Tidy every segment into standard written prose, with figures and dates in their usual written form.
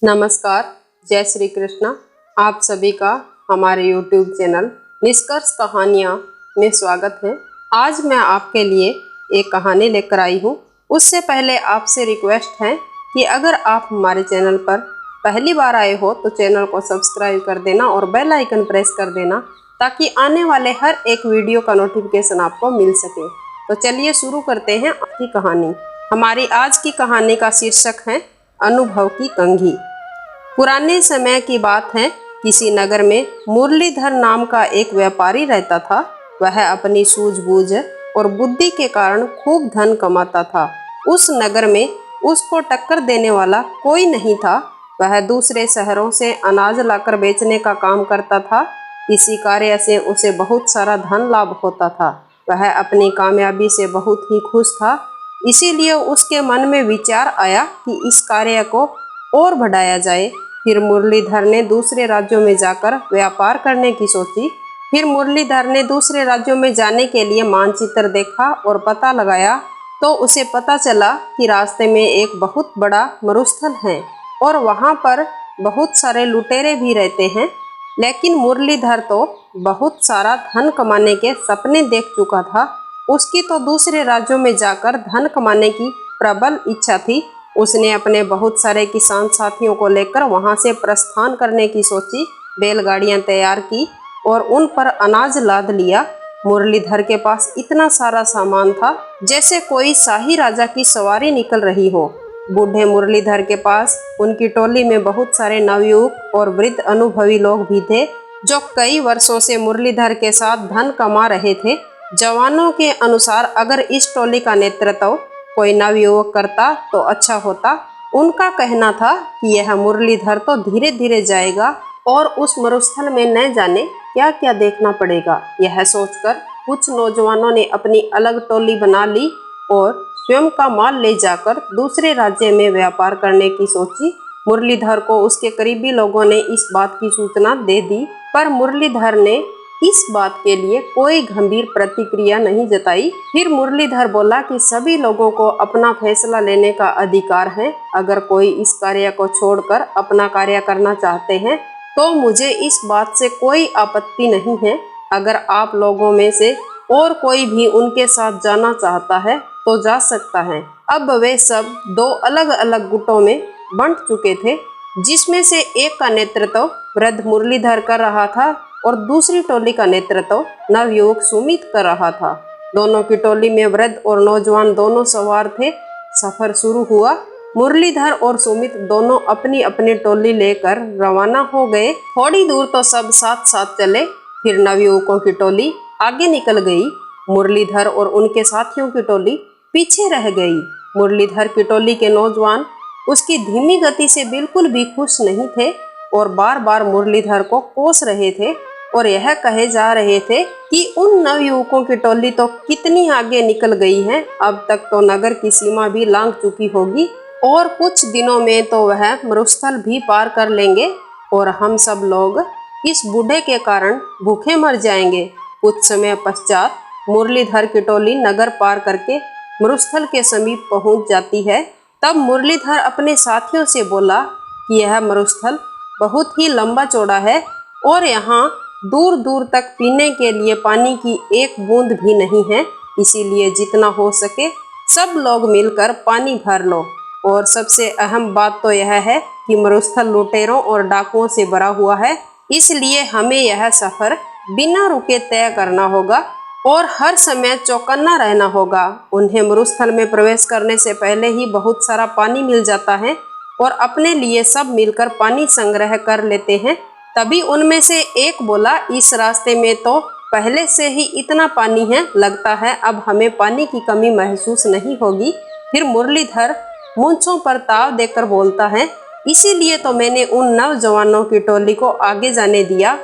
नमस्कार, जय श्री कृष्णा। आप सभी का हमारे YouTube चैनल निष्कर्ष कहानियाँ में स्वागत है। आज मैं आपके लिए एक कहानी लेकर आई हूँ। उससे पहले आपसे रिक्वेस्ट है कि अगर आप हमारे चैनल पर पहली बार आए हो तो चैनल को सब्सक्राइब कर देना और बेल आइकन प्रेस कर देना ताकि आने वाले हर एक वीडियो का नोटिफिकेशन आपको मिल सके। तो चलिए शुरू करते हैं आज की कहानी। हमारी आज की कहानी का शीर्षक है अनुभव की कंघी। पुराने समय की बात है, किसी नगर में मुरलीधर नाम का एक व्यापारी रहता था। वह अपनी सूझबूझ और बुद्धि के कारण खूब धन कमाता था। उस नगर में उसको टक्कर देने वाला कोई नहीं था। वह दूसरे शहरों से अनाज लाकर बेचने का काम करता था। इसी कार्य से उसे बहुत सारा धन लाभ होता था। वह अपनी कामयाबी से बहुत ही खुश था। इसीलिए उसके मन में विचार आया कि इस कार्य को और बढ़ाया जाए। फिर मुरलीधर ने दूसरे राज्यों में जाकर व्यापार करने की सोची। फिर मुरलीधर ने दूसरे राज्यों में जाने के लिए मानचित्र देखा और पता लगाया तो उसे पता चला कि रास्ते में एक बहुत बड़ा मरुस्थल है और वहाँ पर बहुत सारे लुटेरे भी रहते हैं। लेकिन मुरलीधर तो बहुत सारा धन कमाने के सपने देख चुका था। उसकी तो दूसरे राज्यों में जाकर धन कमाने की प्रबल इच्छा थी। उसने अपने बहुत सारे किसान साथियों को लेकर वहां से प्रस्थान करने की सोची। बैलगाड़ियां तैयार की और उन पर अनाज लाद लिया। मुरलीधर के पास इतना सारा सामान था जैसे कोई शाही राजा की सवारी निकल रही हो। बूढ़े मुरलीधर के पास उनकी टोली में बहुत सारे नवयुवक और वृद्ध अनुभवी लोग भी थे जो कई वर्षों से मुरलीधर के साथ धन कमा रहे थे। जवानों के अनुसार अगर इस टोली का नेतृत्व कोई नवयुवक करता तो अच्छा होता। उनका कहना था कि यह मुरलीधर तो धीरे धीरे जाएगा और उस मरुस्थल में न जाने क्या क्या देखना पड़ेगा। यह सोचकर कुछ नौजवानों ने अपनी अलग टोली बना ली और स्वयं का माल ले जाकर दूसरे राज्य में व्यापार करने की सोची। मुरलीधर को उसके करीबी लोगों ने इस बात की सूचना दे दी, पर मुरलीधर ने इस बात के लिए कोई गंभीर प्रतिक्रिया नहीं जताई। फिर मुरलीधर बोला कि सभी लोगों को अपना फैसला लेने का अधिकार है। अगर कोई इस कार्य को छोड़कर अपना कार्य करना चाहते हैं तो मुझे इस बात से कोई आपत्ति नहीं है। अगर आप लोगों में से और कोई भी उनके साथ जाना चाहता है तो जा सकता है। अब वे सब दो अलग अलग गुटों में बंट चुके थे, जिसमें से एक का नेतृत्व वृद्ध मुरलीधर कर रहा था और दूसरी टोली का नेतृत्व नवयुवक सुमित कर रहा था। दोनों की टोली में वृद्ध और नौजवान दोनों सवार थे। सफर शुरू हुआ। मुरलीधर और सुमित दोनों अपनी अपनी टोली लेकर रवाना हो गए। थोड़ी दूर तो सब साथ साथ चले। फिर नवयुवकों की टोली आगे निकल गई। मुरलीधर और उनके साथियों की टोली पीछे रह गई। मुरलीधर की टोली के नौजवान उसकी धीमी गति से बिल्कुल भी खुश नहीं थे और बार बार मुरलीधर को कोस रहे थे और यह कहे जा रहे थे कि उन नवयुवकों की टोली तो कितनी आगे निकल गई है। अब तक तो नगर की सीमा भी लांघ चुकी होगी और कुछ दिनों में तो वह मरुस्थल भी पार कर लेंगे और हम सब लोग इस बूढ़े के कारण भूखे मर जाएंगे। कुछ समय पश्चात मुरलीधर की टोली नगर पार करके मरुस्थल के समीप पहुंच जाती है। तब मुरलीधर अपने साथियों से बोला कि यह मरुस्थल बहुत ही लंबा चौड़ा है और यहाँ दूर दूर तक पीने के लिए पानी की एक बूंद भी नहीं है। इसीलिए जितना हो सके सब लोग मिलकर पानी भर लो। और सबसे अहम बात तो यह है कि मरुस्थल लुटेरों और डाकुओं से भरा हुआ है, इसलिए हमें यह सफर बिना रुके तय करना होगा और हर समय चौकन्ना रहना होगा। उन्हें मरुस्थल में प्रवेश करने से पहले ही बहुत सारा पानी मिल जाता है और अपने लिए सब मिलकर पानी संग्रह कर लेते हैं। तभी उनमें से एक बोला, इस रास्ते में तो पहले से ही इतना पानी है, लगता है अब हमें पानी की कमी महसूस नहीं होगी। फिर मुरलीधर मूंछों पर ताव देकर बोलता है, इसीलिए तो मैंने उन नौजवानों की टोली को आगे जाने दिया।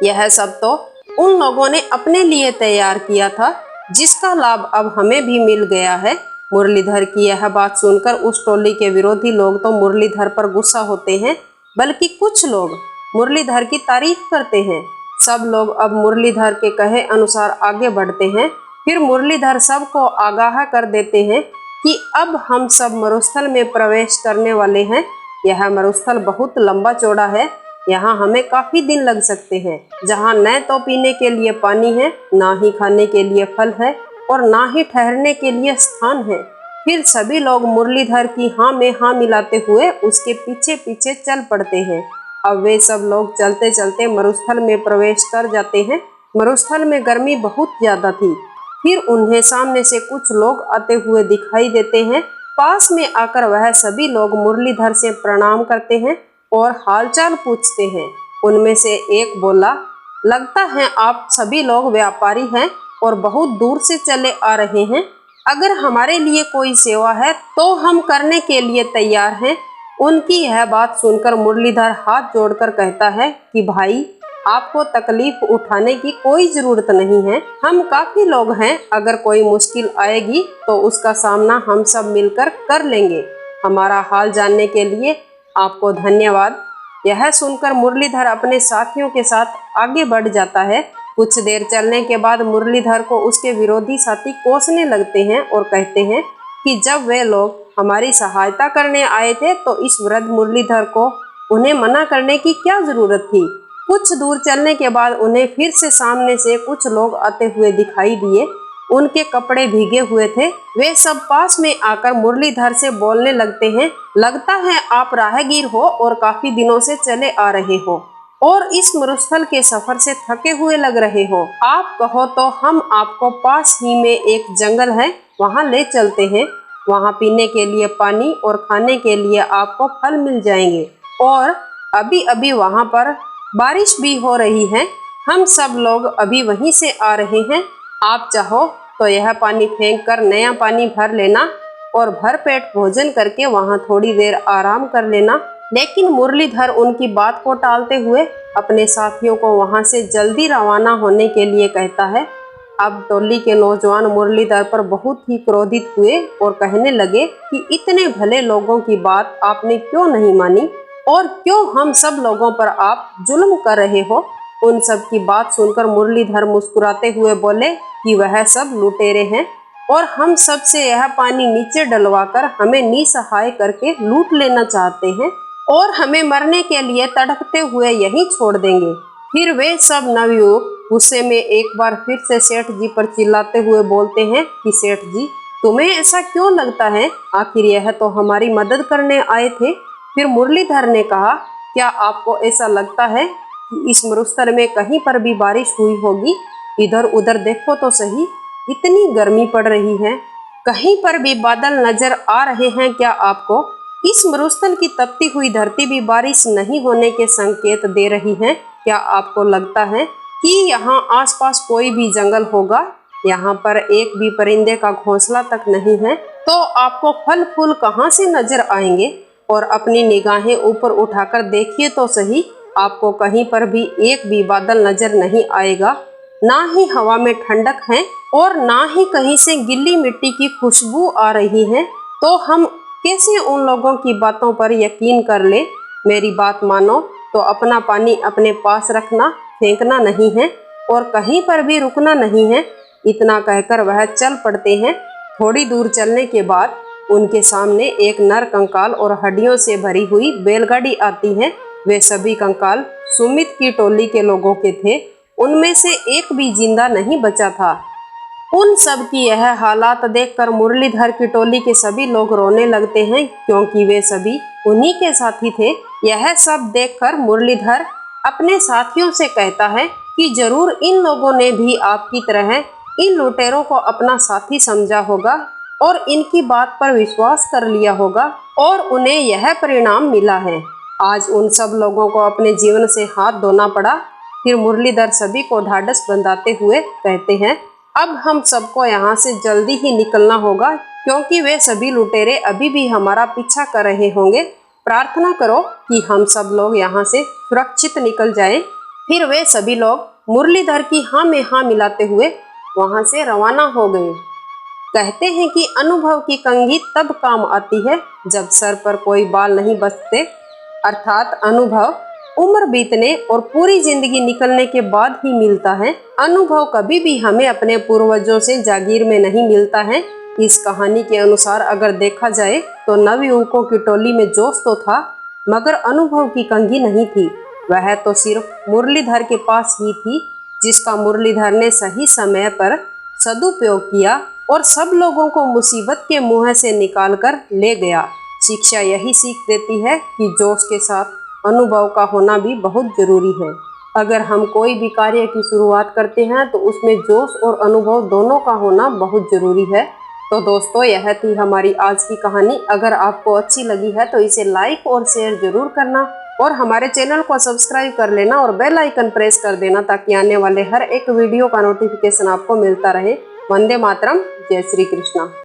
यह सब तो उन लोगों ने अपने लिए तैयार किया था, जिसका लाभ अब हमें भी मिल गया है। मुरलीधर की यह बात सुनकर उस टोली के विरोधी लोग तो मुरलीधर पर गुस्सा होते हैं, बल्कि कुछ लोग मुरलीधर की तारीफ करते हैं। सब लोग अब मुरलीधर के कहे अनुसार आगे बढ़ते हैं। फिर मुरलीधर सबको आगाह कर देते हैं कि अब हम सब मरुस्थल में प्रवेश करने वाले हैं यह मरुस्थल बहुत लंबा चौड़ा है। यहाँ हमें काफी दिन लग सकते हैं। जहाँ न तो पीने के लिए पानी है, ना ही खाने के लिए फल है और ना ही ठहरने के लिए स्थान है। फिर सभी लोग मुरलीधर की हाँ में हाँ मिलाते हुए उसके पीछे पीछे चल पड़ते हैं। अब वे सब लोग चलते चलते मरुस्थल में प्रवेश कर जाते हैं। मरुस्थल में गर्मी बहुत ज्यादा थी। फिर उन्हें सामने से कुछ लोग आते हुए दिखाई देते हैं। पास में आकर वह सभी लोग मुरलीधर से प्रणाम करते हैं और हालचाल पूछते हैं। उनमें से एक बोला, लगता है आप सभी लोग व्यापारी हैं और बहुत दूर से चले आ रहे हैं। अगर हमारे लिए कोई सेवा है तो हम करने के लिए तैयार हैं। उनकी यह बात सुनकर मुरलीधर हाथ जोड़कर कहता है कि भाई, आपको तकलीफ उठाने की कोई जरूरत नहीं है। हम काफी लोग हैं। अगर कोई मुश्किल आएगी तो उसका सामना हम सब मिलकर कर लेंगे। हमारा हाल जानने के लिए आपको धन्यवाद। यह सुनकर मुरलीधर अपने साथियों के साथ आगे बढ़ जाता है। कुछ देर चलने के बाद मुरलीधर को उसके विरोधी साथी कोसने लगते हैं और कहते हैं कि जब वे लोग हमारी सहायता करने आए थे तो इस वृद्ध मुरलीधर को उन्हें मना करने की क्या जरूरत थी। कुछ दूर चलने के बाद उन्हें फिर से सामने से कुछ लोग आते हुए दिखाई दिए। उनके कपड़े भीगे हुए थे। वे सब पास में आकर मुरलीधर से बोलने लगते हैं, लगता है आप राहगीर हो और काफी दिनों से चले आ रहे हो और इस मरुस्थल के सफर से थके हुए लग रहे हो। आप कहो तो हम आपको पास ही में एक जंगल है, वहाँ ले चलते हैं। वहाँ पीने के लिए पानी और खाने के लिए आपको फल मिल जाएंगे और अभी अभी वहाँ पर बारिश भी हो रही है। हम सब लोग अभी वहीं से आ रहे हैं। आप चाहो तो यह पानी फेंक कर नया पानी भर लेना और भर पेट भोजन करके वहाँ थोड़ी देर आराम कर लेना। लेकिन मुरलीधर उनकी बात को टालते हुए अपने साथियों को वहाँ से जल्दी रवाना होने के लिए कहता है। अब टोली के नौजवान मुरलीधर पर बहुत ही क्रोधित हुए और कहने लगे कि इतने भले लोगों की बात आपने क्यों नहीं मानी और क्यों हम सब लोगों पर आप जुल्म कर रहे हो। उन सब की बात सुनकर मुरलीधर मुस्कुराते हुए बोले कि वह सब लुटेरे हैं और हम सब से यह पानी नीचे डलवाकर हमें निसहाय करके लूट लेना चाहते हैं और हमें मरने के लिए तड़पते हुए यहीं छोड़ देंगे। फिर वे सब नवयुवक गुस्से में एक बार फिर से सेठ जी पर चिल्लाते हुए बोलते हैं कि सेठ जी, तुम्हें ऐसा क्यों लगता है? आखिर यह तो हमारी मदद करने आए थे। फिर मुरलीधर ने कहा, क्या आपको ऐसा लगता है कि इस मरुस्थल में कहीं पर भी बारिश हुई होगी? इधर उधर देखो तो सही, इतनी गर्मी पड़ रही है। कहीं पर भी बादल नजर आ रहे हैं क्या आपको? इस मरुस्थल की तपती हुई धरती भी बारिश नहीं होने के संकेत दे रही है। क्या आपको लगता है कि यहाँ आसपास कोई भी जंगल होगा? यहाँ पर एक भी परिंदे का घोंसला तक नहीं है। तो आपको फल फूल कहाँ से नजर आएंगे? और अपनी निगाहें ऊपर उठाकर देखिए तो सही, आपको कहीं पर भी एक भी बादल नजर नहीं आएगा। ना ही हवा में ठंडक है और ना ही कहीं से गिल्ली मिट्टी की खुशबू आ रही है। तो हम कैसे उन लोगों की बातों पर यकीन कर ले? मेरी बात मानो तो अपना पानी अपने पास रखना, फेंकना नहीं है और कहीं पर भी रुकना नहीं है। इतना कहकर वह चल पड़ते हैं। थोड़ी दूर चलने के बाद उनके सामने एक नर कंकाल और हड्डियों से भरी हुई बैलगाड़ी आती है। वे सभी कंकाल सुमित की टोली के लोगों के थे। उनमें से एक भी जिंदा नहीं बचा था। उन सब की यह हालात देखकर मुरलीधर की टोली के सभी लोग रोने लगते हैं, क्योंकि वे सभी उन्हीं के साथी थे। यह सब देखकर मुरलीधर अपने साथियों से कहता है कि जरूर इन लोगों ने भी आपकी तरह इन लुटेरों को अपना साथी समझा होगा और इनकी बात पर विश्वास कर लिया होगा और उन्हें यह परिणाम मिला है। आज उन सब लोगों को अपने जीवन से हाथ धोना पड़ा। फिर मुरलीधर सभी को ढाढ़स बंधाते हुए कहते हैं, अब हम सबको यहाँ से जल्दी ही निकलना होगा, क्योंकि वे सभी लुटेरे अभी भी हमारा पीछा कर रहे होंगे। प्रार्थना करो कि हम सब लोग यहाँ से सुरक्षित निकल जाएं। फिर वे सभी लोग मुरलीधर की हाँ में हाँ मिलाते हुए वहाँ से रवाना हो गए। कहते हैं कि अनुभव की कंघी तब काम आती है जब सर पर कोई बाल नहीं बचते, अर्थात अनुभव उम्र बीतने और पूरी जिंदगी निकलने के बाद ही मिलता है। अनुभव कभी भी हमें अपने पूर्वजों से जागीर में नहीं मिलता है। इस कहानी के अनुसार अगर देखा जाए तो नवयुवकों की टोली में जोश तो था, मगर अनुभव की कंघी नहीं थी। वह तो सिर्फ मुरलीधर के पास ही थी, जिसका मुरलीधर ने सही समय पर सदुपयोग किया और सब लोगों को मुसीबत के मुंह से निकाल कर ले गया। शिक्षा यही सीख देती है कि जोश के साथ अनुभव का होना भी बहुत जरूरी है। अगर हम कोई भी कार्य की शुरुआत करते हैं तो उसमें जोश और अनुभव दोनों का होना बहुत जरूरी है। तो दोस्तों, यह थी हमारी आज की कहानी। अगर आपको अच्छी लगी है तो इसे लाइक और शेयर जरूर करना और हमारे चैनल को सब्सक्राइब कर लेना और बेल आइकन प्रेस कर देना, ताकि आने वाले हर एक वीडियो का नोटिफिकेशन आपको मिलता रहे। वंदे मातरम। जय श्री कृष्णा।